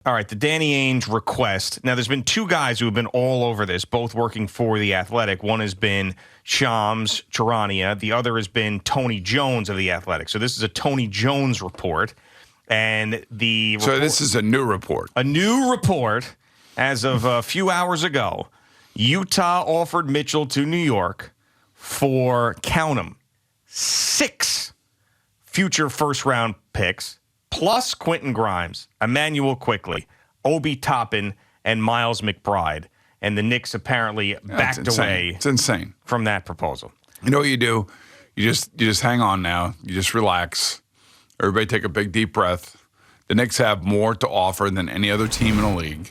All right, the Danny Ainge request. Now, there's been two guys who have been all over this, both working for The Athletic. One has been Shams Charania. The other has been Tony Jones of The Athletic. So this is a Tony Jones report. And So this is a new report. A new report as of a few hours ago. Utah offered Mitchell to New York for, count them, 6 future first-round picks, plus Quentin Grimes, Emmanuel Quickly, Obi Toppin, and Miles McBride. And the Knicks apparently backed away. It's insane from that proposal. You know what you do? You just hang on now. You just relax. Everybody take a big, deep breath. The Knicks have more to offer than any other team in the league.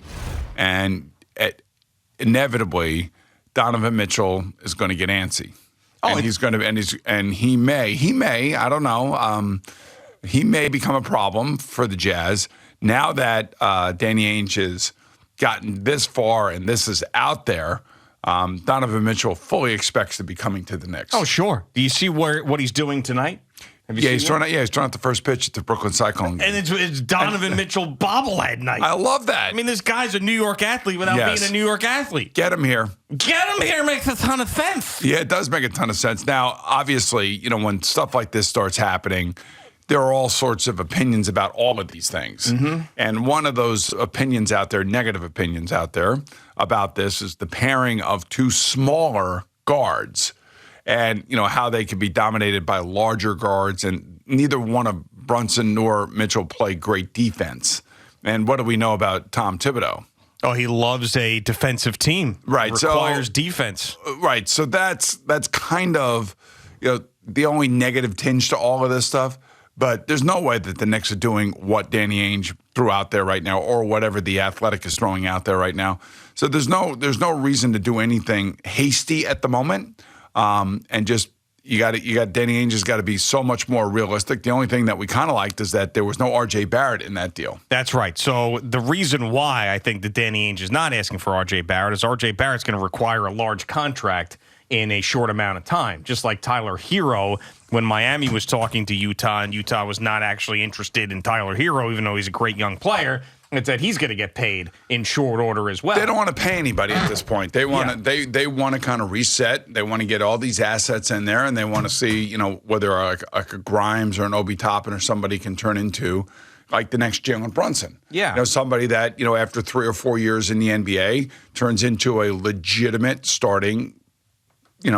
And inevitably, Donovan Mitchell is going to get antsy. And he's going to, and he may, I don't know, he may become a problem for the Jazz. Now that Danny Ainge has gotten this far and this is out there, Donovan Mitchell fully expects to be coming to the Knicks. Oh, sure. Do you see what he's doing tonight? He's throwing out the first pitch at the Brooklyn Cyclone. And it's Donovan Mitchell bobblehead night. I love that. I mean, this guy's a New York athlete without being a New York athlete. Get him here. Get him here makes a ton of sense. Yeah, it does make a ton of sense. Now, obviously, when stuff like this starts happening, there are all sorts of opinions about all of these things. Mm-hmm. And one of those opinions out there, negative opinions out there about this, is the pairing of two smaller guards and, how they could be dominated by larger guards. And neither one of Brunson nor Mitchell play great defense. And what do we know about Tom Thibodeau? Oh, he loves a defensive team. Right. Requires defense. Right. So that's kind of, the only negative tinge to all of this stuff. But there's no way that the Knicks are doing what Danny Ainge threw out there right now, or whatever the Athletic is throwing out there right now. So there's no reason to do anything hasty at the moment. And just you got Danny Ainge has got to be so much more realistic. The only thing that we kind of liked is that there was no R.J. Barrett in that deal. That's right. So the reason why I think that Danny Ainge is not asking for R.J. Barrett is R.J. Barrett's going to require a large contract in a short amount of time, just like Tyler Hero when Miami was talking to Utah, and Utah was not actually interested in Tyler Hero, even though he's a great young player. It said he's going to get paid in short order as well. They don't want to pay anybody at this point. They want to they want to kind of reset. They want to get all these assets in there, and they want to see whether like a Grimes or an Obi Toppin or somebody can turn into like the next Jalen Brunson. Yeah. Somebody that after 3 or 4 years in the NBA turns into a legitimate starting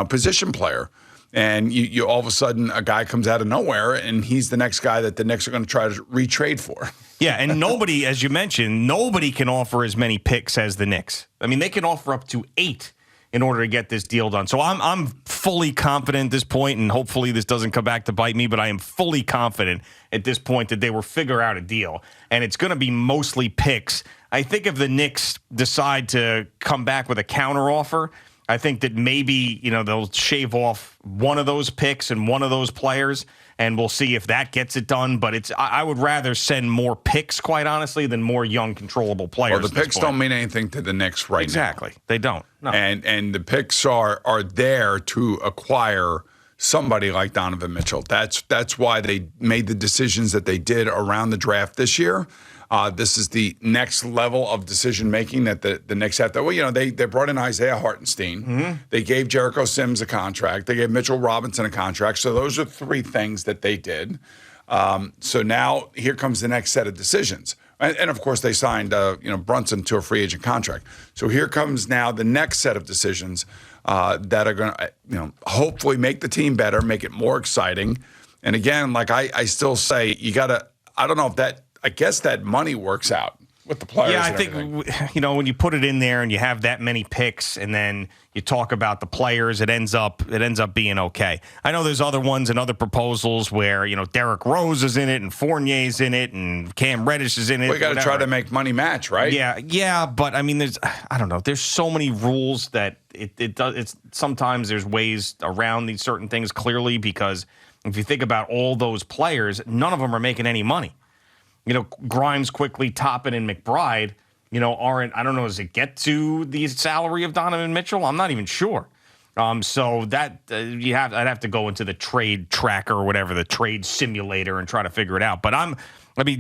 position player. And you all of a sudden, a guy comes out of nowhere, and he's the next guy that the Knicks are going to try to retrade for. Yeah, and nobody, as you mentioned, nobody can offer as many picks as the Knicks. I mean, they can offer up to 8 in order to get this deal done. So I'm fully confident at this point, and hopefully this doesn't come back to bite me, but I am fully confident at this point that they will figure out a deal. And it's going to be mostly picks. I think if the Knicks decide to come back with a counteroffer, I think that maybe, they'll shave off one of those picks and one of those players, and we'll see if that gets it done. But I would rather send more picks, quite honestly, than more young, controllable players. Well, the picks don't mean anything to the Knicks right now. Exactly. They don't. No. And the picks are there to acquire somebody like Donovan Mitchell. That's why they made the decisions that they did around the draft this year. This is the next level of decision-making that the Knicks have to. Well, they brought in Isaiah Hartenstein. Mm-hmm. They gave Jericho Sims a contract. They gave Mitchell Robinson a contract. So those are 3 things that they did. So now here comes the next set of decisions. And of course, they signed Brunson to a free agent contract. So here comes now the next set of decisions that are going to hopefully make the team better, make it more exciting. And again, like I still say, you got to – I don't know if that – I guess that money works out with the players. Yeah, I think, when you put it in there and you have that many picks and then you talk about the players, it ends up being okay. I know there's other ones and other proposals where, Derrick Rose is in it and Fournier's in it and Cam Reddish is in it. We got to try to make money match, right? Yeah, but I mean, there's so many rules that it's sometimes there's ways around these certain things clearly, because if you think about all those players, none of them are making any money. Grimes, Quickly, Toppin, and McBride, aren't, I don't know, does it get to the salary of Donovan Mitchell? I'm not even sure. So that I'd have to go into the trade tracker or whatever, the trade simulator, and try to figure it out. But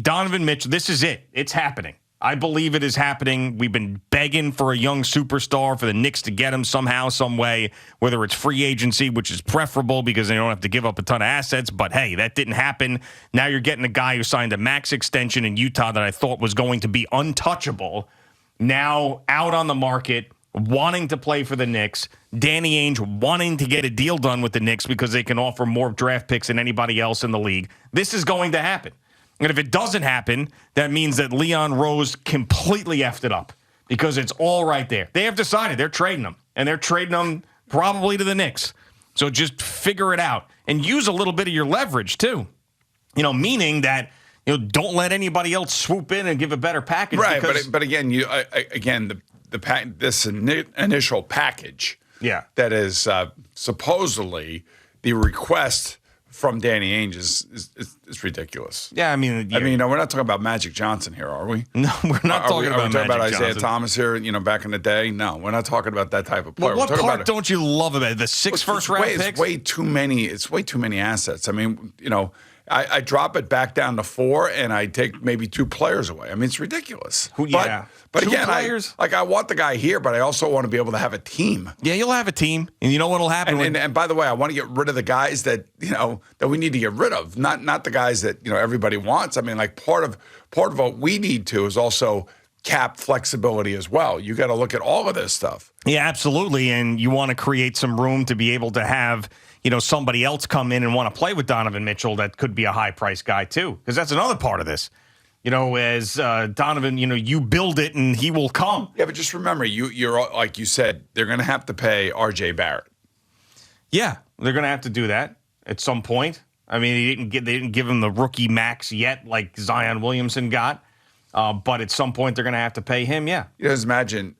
Donovan Mitchell, this is it. It's happening. I believe it is happening. We've been begging for a young superstar for the Knicks to get him somehow, some way, whether it's free agency, which is preferable because they don't have to give up a ton of assets. But, hey, that didn't happen. Now you're getting a guy who signed a max extension in Utah that I thought was going to be untouchable, now out on the market, wanting to play for the Knicks. Danny Ainge wanting to get a deal done with the Knicks because they can offer more draft picks than anybody else in the league. This is going to happen. And if it doesn't happen, that means that Leon Rose completely effed it up because it's all right there. They have decided they're trading him, and they're trading him probably to the Knicks. So just figure it out and use a little bit of your leverage too. Meaning that don't let anybody else swoop in and give a better package. Right, but again, this initial package, that is supposedly the request from Danny Ainge is ridiculous. Yeah, I mean, we're not talking about Magic Johnson here, are we? No, we're not talking about Magic about Isaiah Johnson. Thomas here, back in the day? No, we're not talking about that type of player. Well, what part don't you love about it? The 6 first-round picks? It's way too many assets. I mean, I drop it back down to 4, and I take maybe 2 players away. I mean, it's ridiculous. But again, I want the guy here, but I also want to be able to have a team. Yeah, you'll have a team, and you know what'll happen. And by the way, I want to get rid of the guys that that we need to get rid of, not the guys that everybody wants. I mean, like part of what we need to is also cap flexibility as well. You got to look at all of this stuff. Yeah, absolutely, and you want to create some room to be able to have somebody else come in and want to play with Donovan Mitchell that could be a high-priced guy too, because that's another part of this. As Donovan, you build it and he will come. Yeah, but just remember, you're like you said, they're going to have to pay R.J. Barrett. Yeah, they're going to have to do that at some point. I mean, they didn't give him the rookie max yet, like Zion Williamson got. But at some point, they're going to have to pay him. Yeah. Just imagine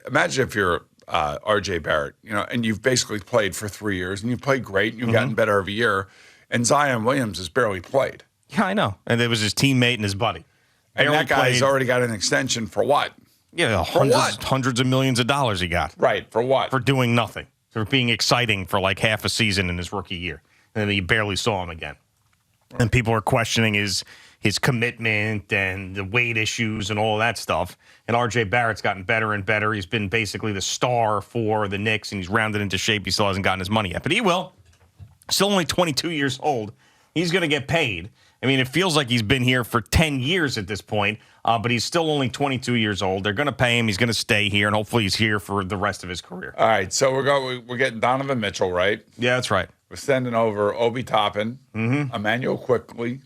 if you're R.J. Barrett, and you've basically played for 3 years, and you've played great, and you've gotten better every year, and Zion Williams has barely played. Yeah, I know. And it was his teammate and his buddy. And that guy's already got an extension for what? Yeah, hundreds of millions of dollars he got. Right, for what? For doing nothing. For being exciting for like half a season in his rookie year. And then you barely saw him again. Right. And people are questioning his commitment and the weight issues and all of that stuff. And R.J. Barrett's gotten better and better. He's been basically the star for the Knicks, and he's rounded into shape. He still hasn't gotten his money yet. But he will. Still only 22 years old. He's going to get paid. I mean, it feels like he's been here for 10 years at this point, but he's still only 22 years old. They're going to pay him. He's going to stay here, and hopefully he's here for the rest of his career. All right, so we're getting Donovan Mitchell, right? Yeah, that's right. We're sending over Obi Toppin, Emmanuel Quickly,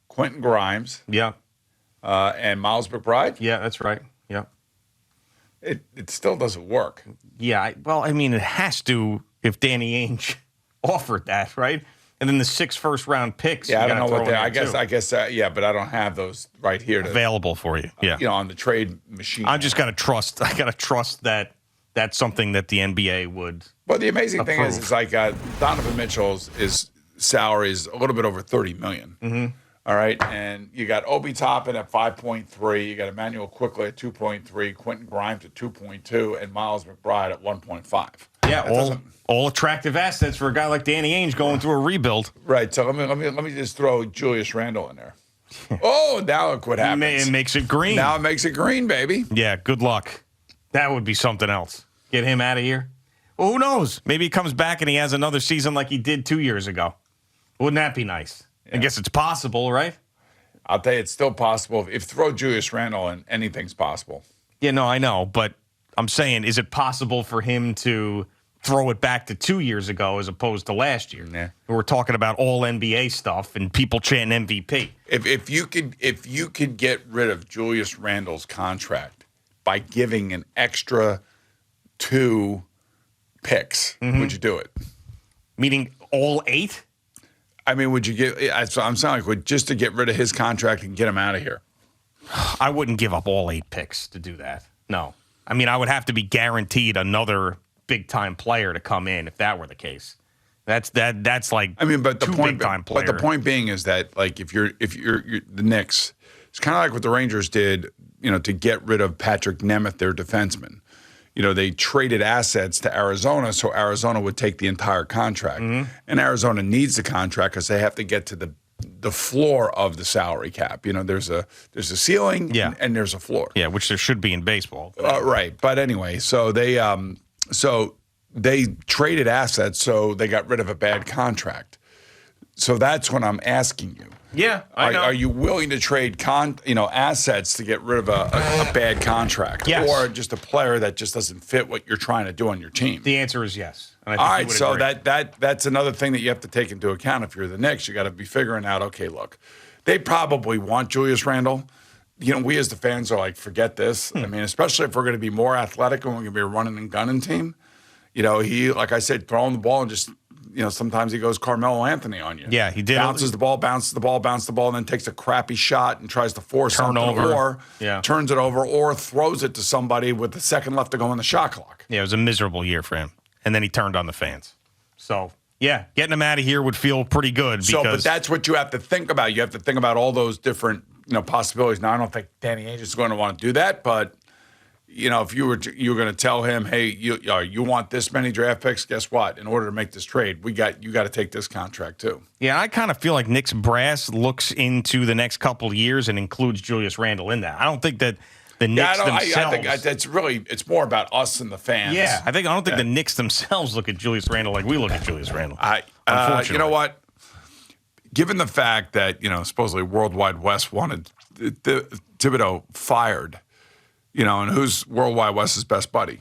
Quentin Grimes, and Miles McBride. Yeah, that's right. Yeah. It still doesn't work. Yeah, it has to if Danny Ainge offered that, right? And then the 6 first-round picks. Yeah, I don't know what they are. I guess, but I don't have those right here. Available for you. Yeah. On the trade machine. I just got to trust. I got to trust that that's something that the NBA would. Well, the amazing thing is like Donovan Mitchell's salary is a little bit over $30 million. Mm-hmm. All right, and you got Obi Toppin at 5.3. You got Emmanuel Quickly at 2.3. Quentin Grimes at 2.2, and Miles McBride at 1.5. Yeah, all attractive assets for a guy like Danny Ainge going through a rebuild. Right. So let me just throw Julius Randle in there. Oh, now look what happens. It makes it green. Now it makes it green, baby. Yeah. Good luck. That would be something else. Get him out of here. Well, who knows? Maybe he comes back and he has another season like he did 2 years ago. Wouldn't that be nice? Yeah. I guess it's possible, right? I'll tell you, it's still possible. If throw Julius Randle in, anything's possible. Yeah, no, I know, but I'm saying, is it possible for him to throw it back to 2 years ago as opposed to last year? Yeah. We're talking about all NBA stuff and people chanting MVP. If you could get rid of Julius Randle's contract by giving an extra 2 picks, would you do it? Meaning all 8? I mean, would you give? I'm saying like just to get rid of his contract and get him out of here. I wouldn't give up all 8 picks to do that. No. I mean, I would have to be guaranteed another big-time player to come in if that were the case. That's like but the point, big-time players. But the point being is that like if you're the Knicks, it's kind of like what the Rangers did, to get rid of Patrick Nemeth, their defenseman. They traded assets to Arizona so Arizona would take the entire contract. And Arizona needs the contract because they have to get to the the floor of the salary cap. There's a ceiling and there's a floor. Yeah, which there should be in baseball. Right. But anyway, so they traded assets, so they got rid of a bad contract. So that's what I'm asking you. Yeah, I know. Are you willing to trade assets to get rid of a bad contract, or just a player that just doesn't fit what you're trying to do on your team? The answer is yes. And All right, so that's another thing that you have to take into account if you're the Knicks. You got to be figuring out. Okay, look, they probably want Julius Randle. We as the fans are like, forget this. I mean, especially if we're going to be more athletic and we're going to be a running and gunning team. He, like I said, throwing the ball and just. Sometimes he goes Carmelo Anthony on you. Yeah, he did. Bounces the ball, and then takes a crappy shot and tries to force something, or turns it over, or throws it to somebody with a second left to go on the shot clock. Yeah, it was a miserable year for him. And then he turned on the fans. So, yeah, getting him out of here would feel pretty good. But that's what you have to think about. You have to think about all those different possibilities. Now, I don't think Danny Ainge is going to want to do that, but if you were going to tell him, hey, you want this many draft picks, guess what? In order to make this trade, you got to take this contract too. Yeah, I kind of feel like Knicks brass looks into the next couple of years and includes Julius Randle in that. I don't think that the Knicks themselves. I think it's more about us and the fans. Yeah, I don't think the Knicks themselves look at Julius Randle like we look at Julius Randle. You know what? Given the fact that supposedly World Wide West wanted Thibodeau fired. And who's Worldwide West's best buddy?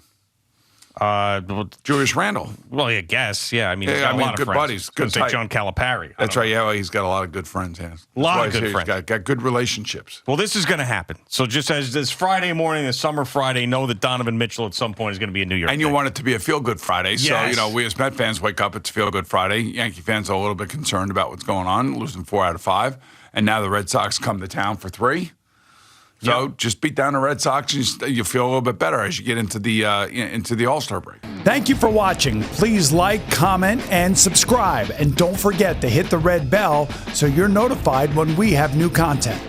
Julius Randle. Well, I guess, yeah. I mean, he's got a lot good of friends. buddies. Good say John Calipari. That's right. Yeah, well, he's got a lot of good friends. Yeah. A lot of good friends. He's got good relationships. Well, this is going to happen. So just as this Friday morning, this summer Friday, know that Donovan Mitchell at some point is going to be in New York. And you want it to be a feel-good Friday. Yes. So, we as Met fans wake up, it's feel-good Friday. Yankee fans are a little bit concerned about what's going on, losing 4 out of 5. And now the Red Sox come to town for 3. So just beat down the Red Sox, and you feel a little bit better as you get into the All-Star break. Thank you for watching. Please like, comment, and subscribe. And don't forget to hit the red bell so you're notified when we have new content.